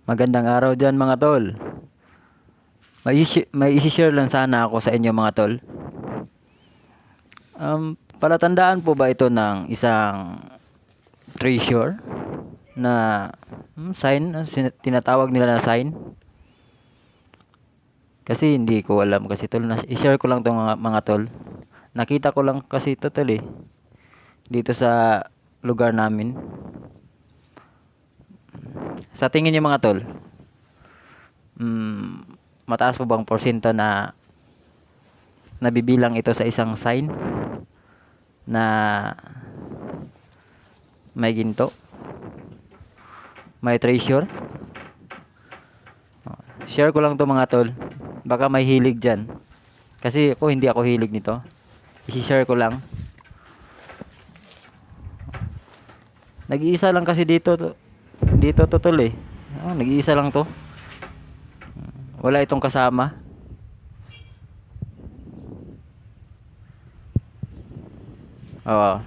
Magandang araw dyan mga tol. May isi-share lang sana ako sa inyo mga tol. Palatandaan po ba ito ng isang treasure na sign, tinatawag nila na sign? Kasi hindi ko alam kasi tol, i-share ko lang tong mga tol. Nakita ko lang kasi ito tol dito sa lugar namin. Sa tingin niyo mga tol, mataas po bang porsyento na nabibilang ito sa isang sign na may ginto, may treasure? Share ko lang to mga tol, baka may hilig dyan, kasi ako hindi ako hilig nito. I-share ko lang. Nag-iisa lang kasi dito to tol nag-iisa lang to, wala itong kasama. Oo,